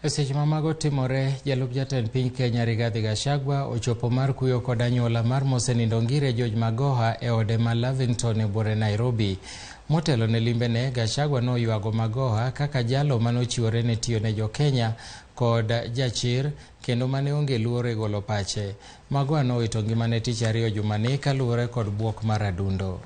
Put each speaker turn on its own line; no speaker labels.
Seche ma mago timore, jalup jatend piny Kenya Rigathi Gachagua ochopo mar kuyo kod anyuola mar mosenindo Ngire George Magoha e ode ma Lavington e buore Nairobi. Motelo ne limbene, Gachagua noywago Magoha kaka jalo manochiwore ne tiyo ne Jo-Kenya kod jachir kendo mane onge luoro e golo pache. Magoha nowito ngimane tich ariyo jumani kaluwore kod buok mar adundo.